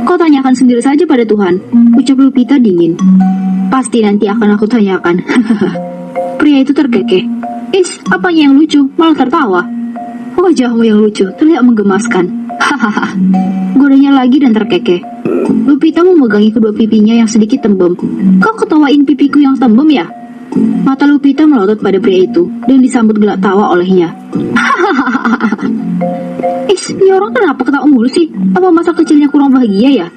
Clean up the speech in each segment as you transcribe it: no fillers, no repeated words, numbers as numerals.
Kau tanyakan sendiri saja pada Tuhan, ucap Lupita dingin. Pasti nanti akan aku tanyakan. Pria itu terkekeh. Apanya yang lucu? Malah tertawa. Wajahmu yang lucu terlihat menggemaskan. Hahaha. Godanya lagi dan terkekeh. Lupita memegangi kedua pipinya yang sedikit tembem. Kau ketawain pipiku yang tembem ya? Mata Lupita melotot pada pria itu dan disambut gelak tawa olehnya. Hahaha. Ini orang kenapa ketawa mulu sih? Apa masa kecilnya kurang bahagia ya?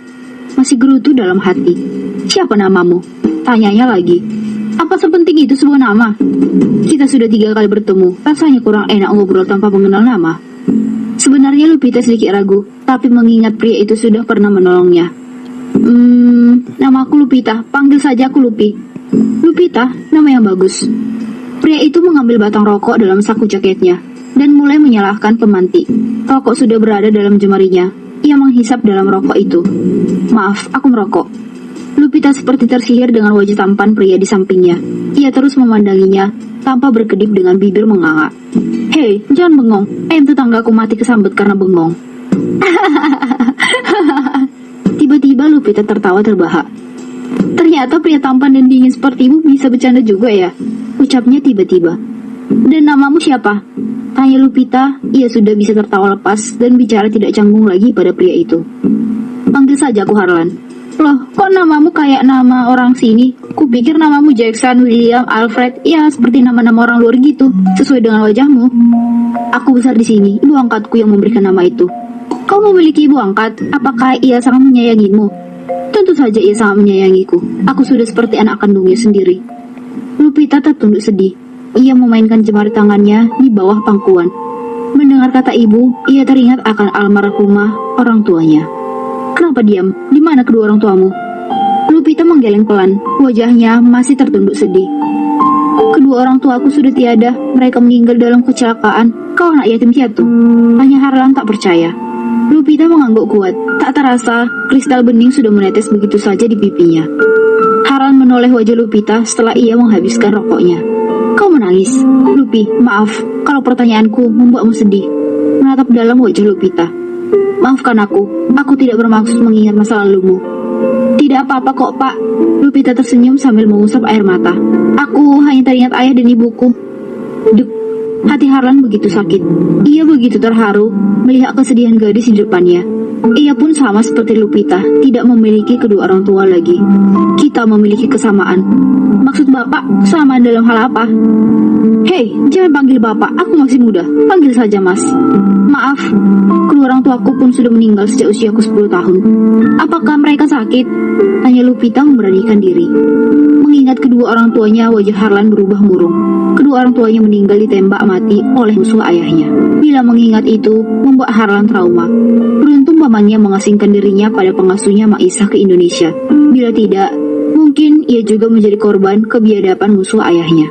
Masih gerutu dalam hati. Siapa namamu? Tanyanya lagi. Apa sepenting itu sebuah nama? Kita sudah 3 kali bertemu. Rasanya kurang enak ngobrol tanpa mengenal nama. Sebenarnya Lupita sedikit ragu, tapi mengingat pria itu sudah pernah menolongnya. Nama aku Lupita. Panggil saja aku Lupi. Lupita, nama yang bagus. Pria itu mengambil batang rokok dalam saku jaketnya dan mulai menyalakan pemanti. Rokok sudah berada dalam jemarinya. Ia menghisap dalam rokok itu. Maaf, aku merokok. Lupita seperti tersihir dengan wajah tampan pria di sampingnya. Ia terus memandanginya tanpa berkedip dengan bibir menganga. Hei, jangan bengong. Ayam tetanggaku mati kesambet karena bengong. Tiba-tiba Lupita tertawa terbahak. Ternyata pria tampan dan dingin sepertimu bisa bercanda juga ya, ucapnya tiba-tiba. Dan namamu siapa? Tanya Lupita. Ia sudah bisa tertawa lepas dan bicara tidak canggung lagi pada pria itu. Panggil saja aku Harlan. Loh, kok namamu kayak nama orang sini? Kupikir namamu Jackson, William, Alfred. Ya, seperti nama-nama orang luar gitu, sesuai dengan wajahmu. Aku besar di sini, ibu angkatku yang memberikan nama itu. Kau memiliki ibu angkat? Apakah ia sangat menyayangimu? Tentu saja ia sangat menyayangiku. Aku sudah seperti anak kandungnya sendiri. Lupita tertunduk sedih. Ia memainkan jemari tangannya di bawah pangkuan. Mendengar kata ibu, ia teringat akan almarhumah orang tuanya. Kenapa diam? Di mana kedua orang tuamu? Lupita menggeleng pelan. Wajahnya masih tertunduk sedih. Kedua orang tuaku sudah tiada. Mereka meninggal dalam kecelakaan. Kau anak yatim piatu? Tanya Harlan tak percaya. Lupita mengangguk kuat. Tak terasa, kristal bening sudah menetes begitu saja di pipinya. Harlan menoleh wajah Lupita setelah ia menghabiskan rokoknya. Kau menangis? Lupi, maaf kalau pertanyaanku membuatmu sedih. Menatap dalam wajah Lupita. Maafkan aku tidak bermaksud mengingat masa lalumu. Tidak apa-apa kok, Pak. Lupita tersenyum sambil mengusap air mata. Aku hanya teringat ayah dan ibuku. Duk, hati Harlan begitu sakit. Ia begitu terharu melihat kesedihan gadis di depannya. Ia pun sama seperti Lupita, tidak memiliki kedua orang tua lagi. Kita memiliki kesamaan. Maksud Bapak, kesamaan dalam hal apa? Hei, jangan panggil Bapak, aku masih muda. Panggil saja Mas. Maaf, kedua orang tuaku pun sudah meninggal sejak usiaku 10 tahun. Apakah mereka sakit? Tanya Lupita memberanikan diri. Mengingat kedua orang tuanya, wajah Harlan berubah murung. Kedua orang tuanya meninggal ditembak mati oleh musuh ayahnya. Bila mengingat itu, membuat Harlan trauma. Beruntung pamannya mengasingkan dirinya pada pengasuhnya Maisah ke Indonesia. Bila tidak, mungkin ia juga menjadi korban kebiadaban musuh ayahnya.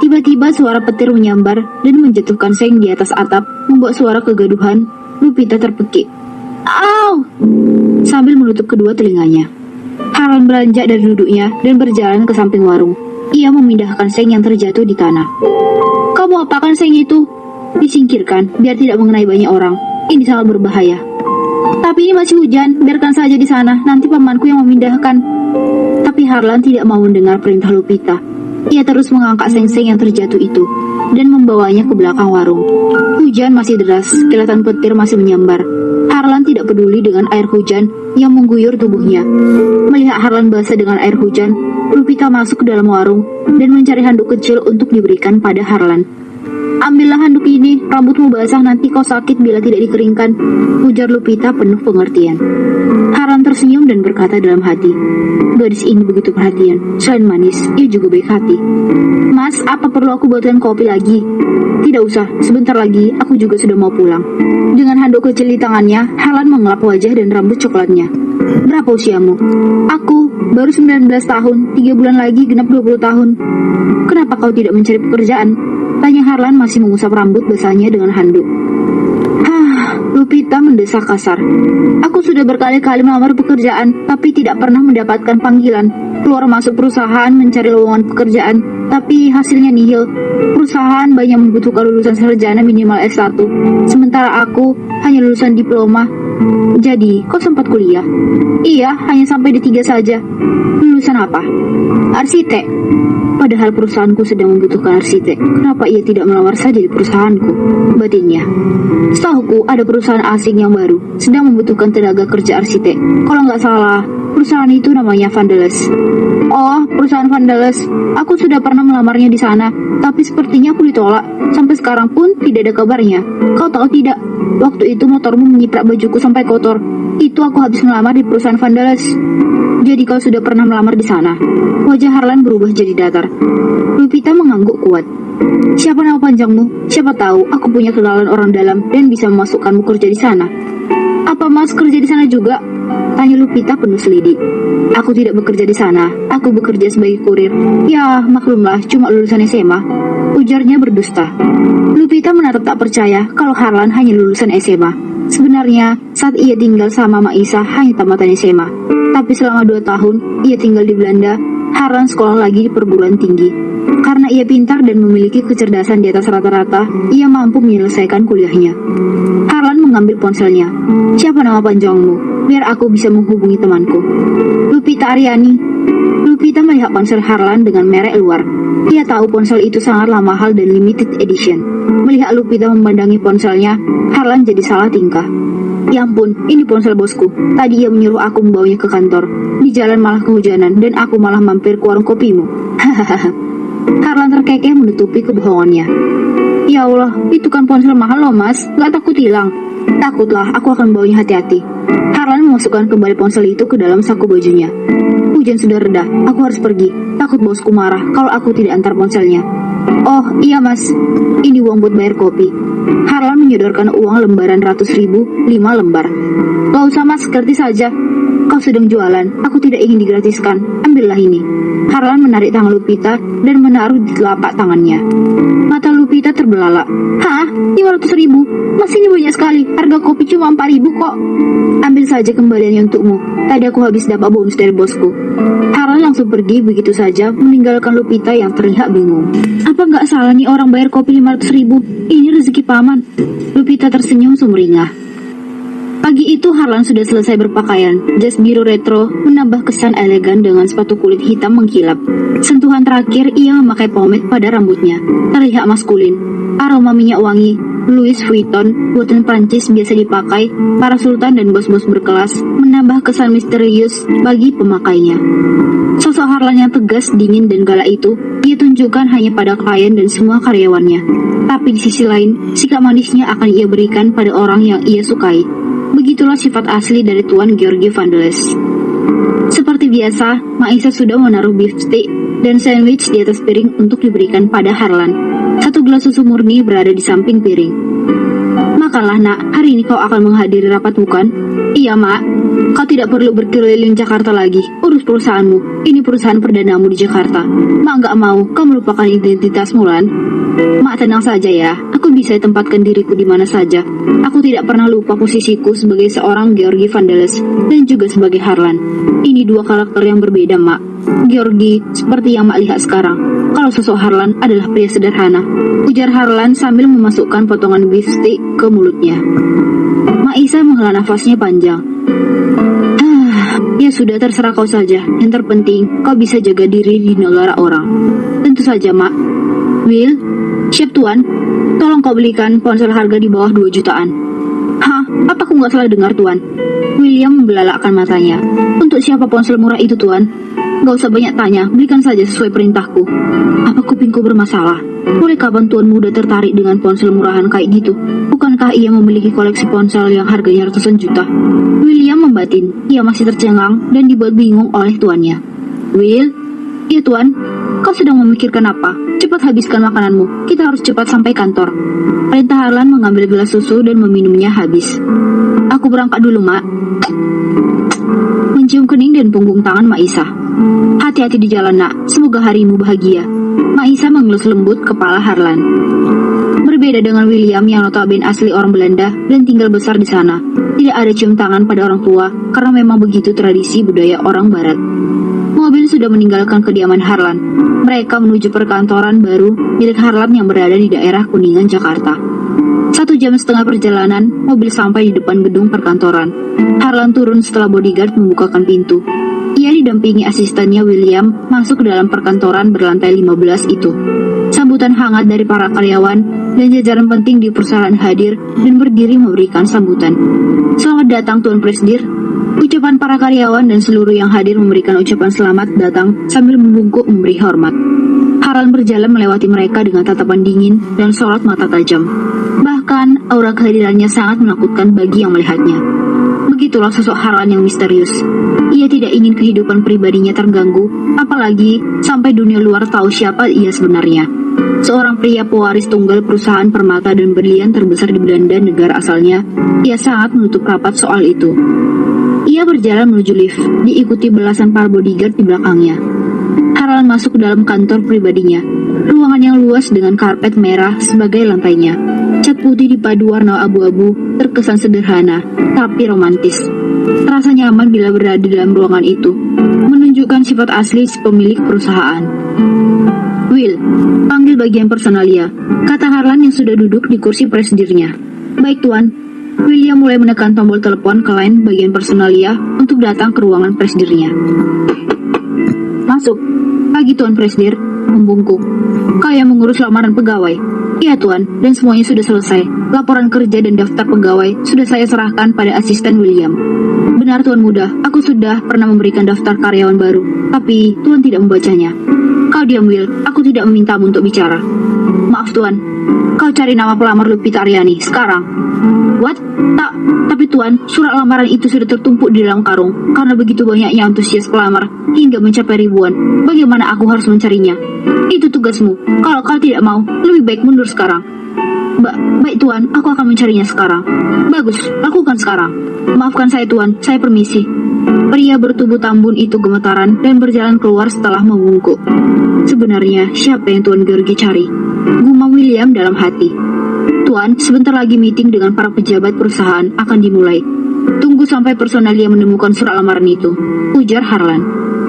Tiba-tiba suara petir menyambar dan menjatuhkan seng di atas atap, membuat suara kegaduhan. Lupita terpekik. Au! Sambil menutup kedua telinganya. Harlan beranjak dari duduknya dan berjalan ke samping warung. Ia memindahkan seng yang terjatuh di tanah. Kamu apakan seng itu? Disingkirkan, biar tidak mengenai banyak orang. Ini sangat berbahaya. Tapi ini masih hujan, biarkan saja di sana. Nanti pamanku yang memindahkan. Tapi Harlan tidak mau mendengar perintah Lupita. Ia terus mengangkat seng-seng yang terjatuh itu dan membawanya ke belakang warung. Hujan masih deras, kilatan petir masih menyambar. Harlan tidak peduli dengan air hujan yang mengguyur tubuhnya. Melihat Harlan basah dengan air hujan, Lupita masuk ke dalam warung dan mencari handuk kecil untuk diberikan pada Harlan. Ambillah handuk ini, rambutmu basah nanti kau sakit bila tidak dikeringkan, ujar Lupita penuh pengertian. Harlan tersenyum dan berkata dalam hati, gadis ini begitu perhatian, selain manis, ia juga baik hati. Mas, apa perlu aku buatkan kopi lagi? Tidak usah, sebentar lagi aku juga sudah mau pulang. Dengan handuk kecil di tangannya, Harlan mengelap wajah dan rambut coklatnya. Berapa usiamu? Aku baru 19 tahun, 3 bulan lagi genap 20 tahun. Kenapa kau tidak mencari pekerjaan? Tanya Harlan masih mengusap rambut basahnya dengan handuk. Lupita mendesak kasar. Aku sudah berkali-kali melamar pekerjaan, tapi tidak pernah mendapatkan panggilan. Keluar masuk perusahaan mencari lowongan pekerjaan, tapi hasilnya nihil. Perusahaan banyak membutuhkan lulusan sarjana minimal S1, sementara aku hanya lulusan diploma. Jadi, kau sempat kuliah? Iya, hanya sampai D3 saja. Lulusan apa? Arsitek. Padahal perusahaanku sedang membutuhkan arsitek. Kenapa ia tidak melamar saja di perusahaanku? Batinnya. Setahuku ada perusahaan asing yang baru sedang membutuhkan tenaga kerja arsitek. Kalau nggak salah, perusahaan itu namanya Vandeles. Oh, perusahaan Vandeles. Aku sudah pernah melamarnya di sana, tapi sepertinya aku ditolak. Sampai sekarang pun tidak ada kabarnya. Kau tahu tidak? Waktu itu motormu menyiprat bajuku sampai kotor. Itu aku habis melamar di perusahaan Vandeles. Jadi kau sudah pernah melamar di sana? Wajah Harlan berubah jadi datar. Lupita mengangguk kuat. Siapa nama panjangmu? Siapa tahu aku punya kenalan orang dalam dan bisa memasukkanmu kerja di sana. Apa Mas kerja di sana juga? Tanya Lupita penuh selidik. Aku tidak bekerja di sana. Aku bekerja sebagai kurir. Ya, maklumlah, cuma lulusan SMA. Ujarnya berdusta. Lupita menatap tak percaya kalau Harlan hanya lulusan SMA. Sebenarnya, saat ia tinggal sama Maisa hanya tamatan SMA. Tapi selama 2 tahun, ia tinggal di Belanda. Harlan sekolah lagi di perguruan tinggi. Karena ia pintar dan memiliki kecerdasan di atas rata-rata, ia mampu menyelesaikan kuliahnya. Harlan mengambil ponselnya. Siapa nama panjangmu? Biar aku bisa menghubungi temanku. Lupita Aryani. Lupita melihat ponsel Harlan dengan merek luar. Ia tahu ponsel itu sangatlah mahal dan limited edition. Melihat Lupita memandangi ponselnya, Harlan jadi salah tingkah. Ya ampun, ini ponsel bosku. Tadi ia menyuruh aku membawanya ke kantor. Di jalan malah kehujanan dan aku malah mampir ke warung kopimu. Hahaha. Harlan terkekeh menutupi kebohongannya. Ya Allah, itu kan ponsel mahal loh mas. Gak takut hilang? Takutlah, aku akan membawanya hati-hati. Harlan memasukkan kembali ponsel itu ke dalam saku bajunya. Hujan sudah reda, aku harus pergi. Takut bosku marah kalau aku tidak antar ponselnya. Oh iya mas, ini uang buat bayar kopi. Harlan menyodorkan uang lembaran 100.000, 5 lembar. Gak usah mas, gratis saja. Kau sedang jualan, aku tidak ingin digratiskan. Ambillah ini. Harlan menarik tangan Lupita dan menaruh di telapak tangannya. Mata Lupita terbelalak. Hah? 500.000? Mas ini banyak sekali. Harga kopi cuma 4.000 kok. Ambil saja kembaliannya untukmu. Tadi aku habis dapat bonus dari bosku. Harlan langsung pergi begitu saja, meninggalkan Lupita yang terlihat bingung. Apa nggak salah nih orang bayar kopi 500.000? Ini rezeki paman. Lupita tersenyum sumringah. Pagi itu Harlan sudah selesai berpakaian. Jas biru retro menambah kesan elegan dengan sepatu kulit hitam mengkilap. Sentuhan terakhir ia memakai pomade pada rambutnya. Terlihat maskulin. Aroma minyak wangi Louis Vuitton buatan Prancis biasa dipakai para sultan dan bos-bos berkelas menambah kesan misterius bagi pemakainya. Sosok Harlan yang tegas, dingin dan galak itu ia tunjukkan hanya pada klien dan semua karyawannya. Tapi di sisi lain, sikap manisnya akan ia berikan pada orang yang ia sukai. Begitulah sifat asli dari Tuan Georgi Vandeles. Seperti biasa, Maisa sudah menaruh beef steak dan sandwich di atas piring untuk diberikan pada Harlan. Satu gelas susu murni berada di samping piring. Makanlah nak, hari ini kau akan menghadiri rapat bukan? Iya mak, kau tidak perlu berkeliling Jakarta lagi. Urus perusahaanmu, ini perusahaan perdanamu di Jakarta. Mak gak mau kau melupakan identitasmu Lan. Mak tenang saja ya, aku bisa tempatkan diriku di mana saja. Aku tidak pernah lupa posisiku sebagai seorang Georgi Vandeles dan juga sebagai Harlan. Ini dua karakter yang berbeda mak. Georgi seperti yang mak lihat sekarang. Kalau sosok Harlan adalah pria sederhana. Ujar Harlan sambil memasukkan potongan beef steak ke mulutnya. Maisa menghela nafasnya panjang. Ya sudah, terserah kau saja. Yang terpenting kau bisa jaga diri di negara orang. Tentu saja mak. Will, siap tuan. Tolong kau belikan ponsel harga di bawah 2 jutaan. Hah? Apa aku nggak salah dengar tuan? William membelalakkan matanya. Untuk siapa ponsel murah itu tuan? Gak usah banyak tanya, belikan saja sesuai perintahku. Apa kupingku bermasalah? Mulai kapan tuan muda tertarik dengan ponsel murahan kayak gitu? Bukankah ia memiliki koleksi ponsel yang harganya ratusan juta? William membatin, ia masih tercengang dan dibuat bingung oleh tuannya. Will? Iya tuan, kau sedang memikirkan apa? Cepat habiskan makananmu, kita harus cepat sampai kantor. Perintah Harlan mengambil gelas susu dan meminumnya habis. Aku berangkat dulu mak. Mencium kening dan punggung tangan Maisa. Hati-hati di jalan nak, semoga harimu bahagia. Maisa mengelus lembut kepala Harlan. Berbeda dengan William yang notabene asli orang Belanda dan tinggal besar di sana, tidak ada cium tangan pada orang tua karena memang begitu tradisi budaya orang barat. Mobil sudah meninggalkan kediaman Harlan. Mereka menuju perkantoran baru milik Harlan yang berada di daerah Kuningan, Jakarta. 1,5 jam perjalanan, mobil sampai di depan gedung perkantoran. Harlan turun setelah bodyguard membukakan pintu. Ia didampingi asistennya William masuk ke dalam perkantoran berlantai 15 itu. Sambutan hangat dari para karyawan dan jajaran penting di perusahaan hadir dan berdiri memberikan sambutan. "Selamat datang Tuan Presdir." Ucapan para karyawan dan seluruh yang hadir memberikan ucapan selamat datang sambil membungkuk memberi hormat. Harlan berjalan melewati mereka dengan tatapan dingin dan sorot mata tajam. Bahkan, aura kehadirannya sangat menakutkan bagi yang melihatnya. Begitulah sosok Harlan yang misterius. Ia tidak ingin kehidupan pribadinya terganggu, apalagi sampai dunia luar tahu siapa ia sebenarnya. Seorang pria pewaris tunggal perusahaan permata dan berlian terbesar di Belanda, negara asalnya, ia sangat menutup rapat soal itu. Ia berjalan menuju lift, diikuti belasan para bodyguard di belakangnya. Harlan masuk ke dalam kantor pribadinya. Ruangan yang luas dengan karpet merah sebagai lantainya. Cat putih dipadu warna abu-abu terkesan sederhana, tapi romantis. Terasa nyaman bila berada dalam ruangan itu, menunjukkan sifat asli si pemilik perusahaan. "Will, panggil bagian personalia," kata Harlan yang sudah duduk di kursi presidirnya. "Baik, Tuan." William mulai menekan tombol telepon ke line bagian personalia untuk datang ke ruangan presidirnya. "Masuk." "Pagi, Tuan Presidir," membungkuk. "Kau yang mengurus lamaran pegawai?" "Iya, Tuan, dan semuanya sudah selesai. Laporan kerja dan daftar pegawai sudah saya serahkan pada asisten William." "Benar, Tuan Muda, aku sudah pernah memberikan daftar karyawan baru, tapi Tuan tidak membacanya." "Kau diam, Will, aku tidak memintamu untuk bicara." "Maaf, Tuan, kau cari nama pelamar Lupita Aryani, sekarang." "What? Tapi Tuan, surat lamaran itu sudah tertumpuk di dalam karung, karena begitu banyaknya antusias pelamar, hingga mencapai ribuan. Bagaimana aku harus mencarinya?" "Itu tugasmu, kalau kau tidak mau, lebih baik mundur sekarang." Baik Tuan, aku akan mencarinya sekarang." "Bagus, lakukan sekarang." "Maafkan saya Tuan, saya permisi." Pria bertubuh tambun itu gemetaran dan berjalan keluar setelah membungkuk. Sebenarnya, siapa yang Tuan George cari? Gumam William dalam hati. "Tuan, sebentar lagi meeting dengan para pejabat perusahaan akan dimulai. Tunggu sampai personalia menemukan surat lamaran itu," ujar Harlan.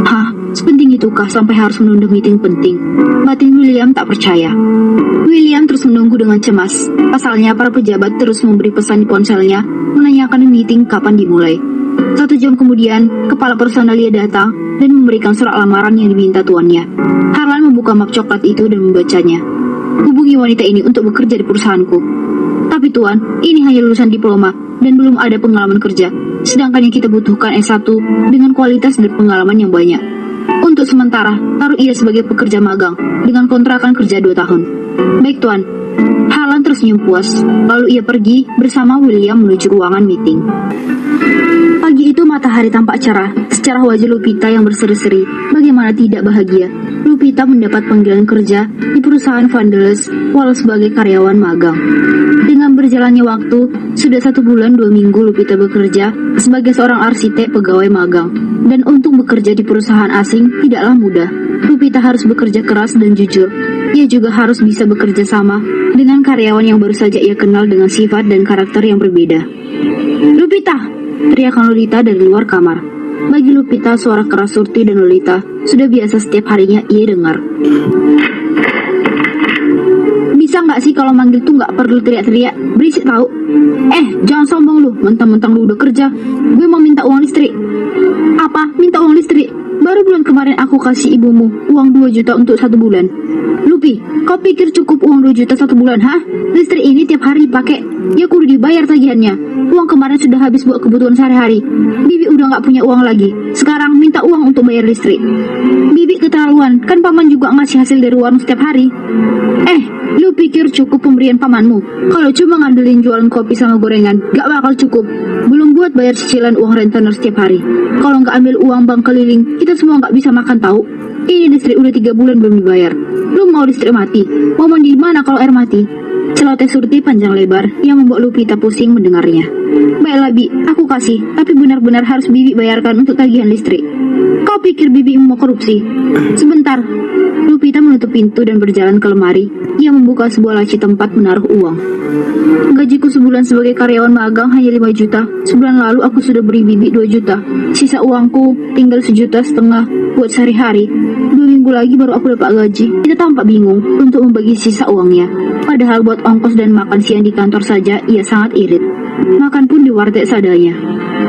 "Hah? Sepenting itukah sampai harus menunda meeting penting?" Batin William tak percaya. William terus menunggu dengan cemas. Pasalnya para pejabat terus memberi pesan di ponselnya menanyakan meeting kapan dimulai. 1 jam kemudian, kepala personalia datang dan memberikan surat lamaran yang diminta tuannya. Harlan membuka map coklat itu dan membacanya. "Hubungi wanita ini untuk bekerja di perusahaanku." "Tapi Tuan, ini hanya lulusan diploma dan belum ada pengalaman kerja. Sedangkan yang kita butuhkan S1 dengan kualitas dan pengalaman yang banyak. Untuk sementara, taruh ia sebagai pekerja magang dengan kontrakan kerja 2 tahun. "Baik Tuan." Harlan tersenyum puas, lalu ia pergi bersama William menuju ruangan meeting. Pagi itu matahari tampak cerah, secara wajah Lupita yang berseri-seri. Bagaimana tidak bahagia, Lupita mendapat panggilan kerja di perusahaan Vandeles walau sebagai karyawan magang. Dengan berjalannya waktu, sudah 1 bulan 2 minggu Lupita bekerja sebagai seorang arsitek pegawai magang. Dan untuk bekerja di perusahaan asing tidaklah mudah. Lupita harus bekerja keras dan jujur. Ia juga harus bisa bekerja sama dengan karyawan yang baru saja ia kenal dengan sifat dan karakter yang berbeda. "Lupita!" teriakan Lolita dari luar kamar. Bagi Lupita, suara keras Surti dan Lolita sudah biasa setiap harinya ia dengar. "Bisa nggak sih kalau manggil tuh nggak perlu teriak-teriak, berisik tahu." Jangan sombong lu, mentang-mentang lu udah kerja. Gue mau minta uang listrik." "Apa? Minta uang listrik? Baru bulan kemarin aku kasih ibumu uang 2 juta untuk 1 bulan. Lupi, kau pikir cukup uang 2 juta 1 bulan, hah? Listrik ini tiap hari dipakai, ya kudu dibayar tagihannya. Uang kemarin sudah habis buat kebutuhan sehari-hari. Bibi udah gak punya uang lagi. Sekarang minta uang untuk bayar listrik. Bibi keterlaluan, kan paman juga ngasih hasil dari warung setiap hari." Lu pikir cukup pemberian pamanmu? Kalau cuma ngandelin jualan kopi sama gorengan, gak bakal cukup. Belum buat bayar cicilan uang rentenir setiap hari. Kalau gak ambil uang bank keliling, kita semua gak bisa makan tahu. Ini listrik udah 3 bulan belum dibayar. Lu mau listrik mati? Mau mandi di mana kalau air mati?" Celoteh Surti panjang lebar yang membuat Lupita pusing mendengarnya. "Baiklah Bi, aku kasih, tapi benar-benar harus Bibi bayarkan untuk tagihan listrik. Kau pikir Bibi mau korupsi?" "Sebentar." Lupita menutup pintu dan berjalan ke lemari. Ia membuka sebuah laci tempat menaruh uang. "Gajiku sebulan sebagai karyawan magang hanya 5 juta. Sebulan lalu aku sudah beri Bibi 2 juta. Sisa uangku tinggal 1,5 juta buat sehari-hari. 2 minggu minggu lagi baru aku dapat gaji. Ia tampak bingung untuk membagi sisa uangnya. Padahal buat ongkos dan makan siang di kantor saja ia sangat irit. Makan pun di warteg seadanya.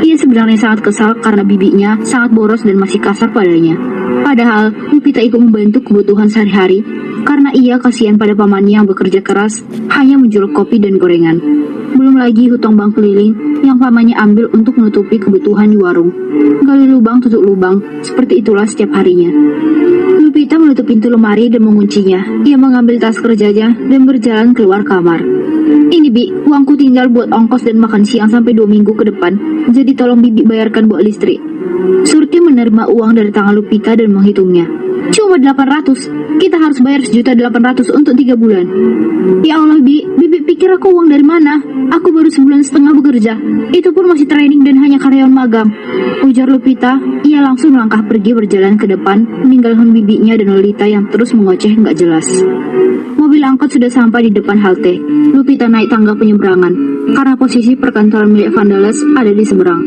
Ia sebenarnya sangat kesal karena bibinya sangat boros dan masih kasar padanya. Padahal Lupita ikut membantu kebutuhan sehari-hari karena ia kasihan pada pamannya yang bekerja keras hanya menjual kopi dan gorengan. Belum lagi hutang bank keliling yang pamannya ambil untuk menutupi kebutuhan di warung. Gali lubang tutup lubang, seperti itulah setiap harinya. Lupita menutup pintu lemari dan menguncinya. Ia mengambil tas kerjanya dan berjalan keluar kamar. Ini Bi, uangku tinggal buat ongkos dan makan siang sampai 2 minggu ke depan. Jadi tolong Bibi bayarkan buat listrik. Surti menerima uang dari tangan Lupita dan menghitungnya. Cuma 800. Kita harus bayar 1.800.000 untuk 3 bulan. Ya Allah Bi, Bibi pikir aku uang dari mana? Aku baru 1,5 bulan bekerja. Itu pun masih training dan hanya karyawan magang. Ujar Lupita. Ia langsung melangkah pergi berjalan ke depan, meninggalkan bibinya dan Lolita yang terus mengoceh nggak jelas. Mobil angkot sudah sampai di depan halte. Lupita naik tangga penyeberangan karena posisi perkantoran milik Vandalas ada di seberang.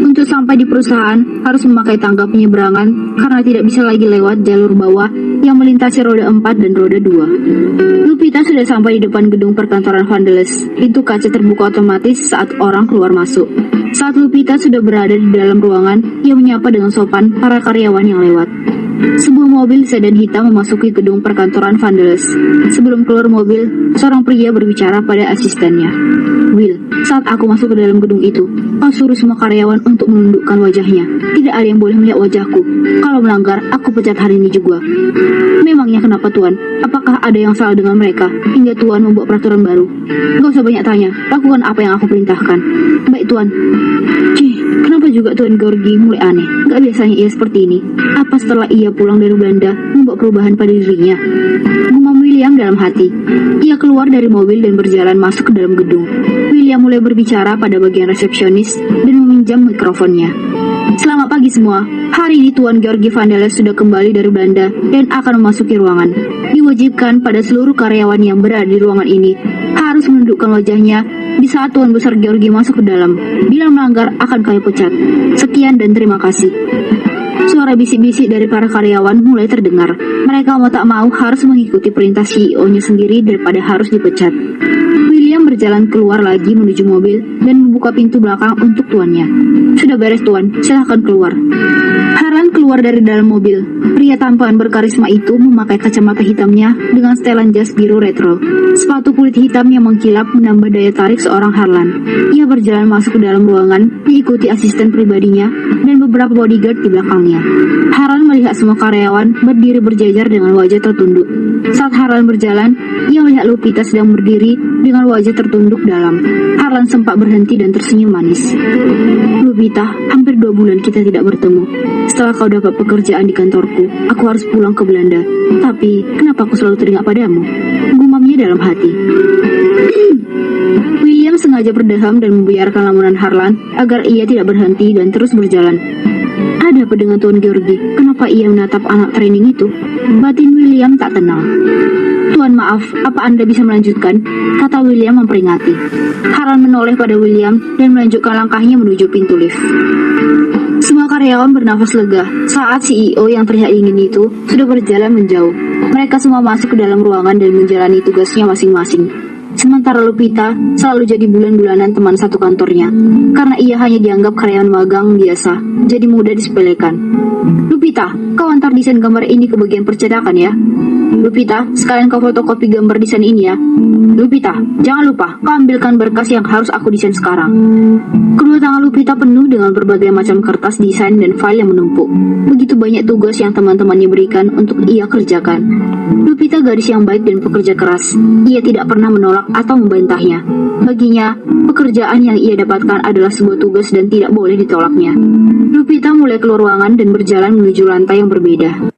Untuk sampai di perusahaan harus memakai tangga penyeberangan karena tidak bisa lagi lewat jalur bawah yang melintasi roda 4 dan roda 2. Lupita sudah sampai di depan gedung perkantoran Vandalas. Pintu kaca terbuka otomatis saat orang keluar masuk. Saat Lupita sudah berada di dalam ruangan, ia menyapa dengan sopan para karyawan yang lewat. Sebuah mobil sedan hitam memasuki gedung perkantoran Vandalas. Sebelum keluar mobil, seorang pria berbicara pada asistennya. Will, saat aku masuk ke dalam gedung itu, kau suruh semua karyawan untuk menundukkan wajahnya. Tidak ada yang boleh melihat wajahku. Kalau melanggar, aku pecat hari ini juga. Memangnya kenapa Tuan? Apakah ada yang salah dengan mereka hingga Tuan membuat peraturan baru? Gak usah banyak tanya, lakukan apa yang aku perintahkan. Baik Tuan. Kenapa juga Tuan Georgi mulai aneh? Gak biasanya ia seperti ini. Apa setelah ia pulang dari Belanda membuat perubahan pada dirinya? Gumam William dalam hati. Ia keluar dari mobil dan berjalan masuk ke dalam gedung. William mulai berbicara pada bagian resepsionis dan meminjam mikrofonnya. Selamat pagi semua. Hari ini Tuan Georgi Vandalas sudah kembali dari Belanda dan akan memasuki ruangan. Diwajibkan pada seluruh karyawan yang berada di ruangan ini harus menundukkan wajahnya di saat Tuan Besar Georgi masuk ke dalam. Bila melanggar akan kami pecat. Sekian dan terima kasih. Suara bisik-bisik dari para karyawan mulai terdengar. Mereka mau tak mau harus mengikuti perintah CEO-nya sendiri daripada harus dipecat. William berjalan keluar lagi menuju mobil dan membuka pintu belakang untuk tuannya. Sudah beres Tuan, silahkan keluar. Harlan keluar dari dalam mobil. Pria tampan berkarisma itu memakai kacamata hitamnya dengan setelan jas biru retro. Sepatu kulit hitam yang mengkilap menambah daya tarik seorang Harlan. Ia berjalan masuk ke dalam ruangan, diikuti asisten pribadinya dan beberapa bodyguard di belakangnya. Harlan melihat semua karyawan berdiri berjajar dengan wajah tertunduk. Saat Harlan berjalan, ia melihat Lupita sedang berdiri dengan wajah tertunduk dalam. Harlan sempat berhenti dan tersenyum manis. Lupita, hampir 2 bulan kita tidak bertemu. Setelah kau dapat pekerjaan di kantorku, aku harus pulang ke Belanda. Tapi, kenapa aku selalu teringat padamu? Gumamnya dalam hati. William sengaja berdeham dan membiarkan lamunan Harlan agar ia tidak berhenti dan terus berjalan. Ada apa dengan Tuan Georgi? Kenapa ia menatap anak training itu? Batin William tak tenang. Tuan maaf, apa Anda bisa melanjutkan? Kata William memperingati. Harlan menoleh pada William dan melanjutkan langkahnya menuju pintu lift. Semua karyawan bernafas lega saat CEO yang terlihat dingin itu sudah berjalan menjauh. Mereka semua masuk ke dalam ruangan dan menjalani tugasnya masing-masing. Sementara Lupita selalu jadi bulan-bulanan teman satu kantornya. Karena ia hanya dianggap karyawan magang biasa, jadi mudah disepelekan. Lupita, kau antar desain gambar ini ke bagian percetakan ya. Lupita, sekalian kau fotokopi gambar desain ini ya. Lupita, jangan lupa kau ambilkan berkas yang harus aku desain sekarang. Kedua tangan Lupita penuh dengan berbagai macam kertas desain dan file yang menumpuk. Begitu banyak tugas yang teman-temannya berikan untuk ia kerjakan. Lupita gadis yang baik dan pekerja keras. Ia tidak pernah menolak atau membantahnya. Baginya, pekerjaan yang ia dapatkan adalah sebuah tugas dan tidak boleh ditolaknya. Lupita mulai keluar ruangan dan berjalan menuju lantai yang berbeda.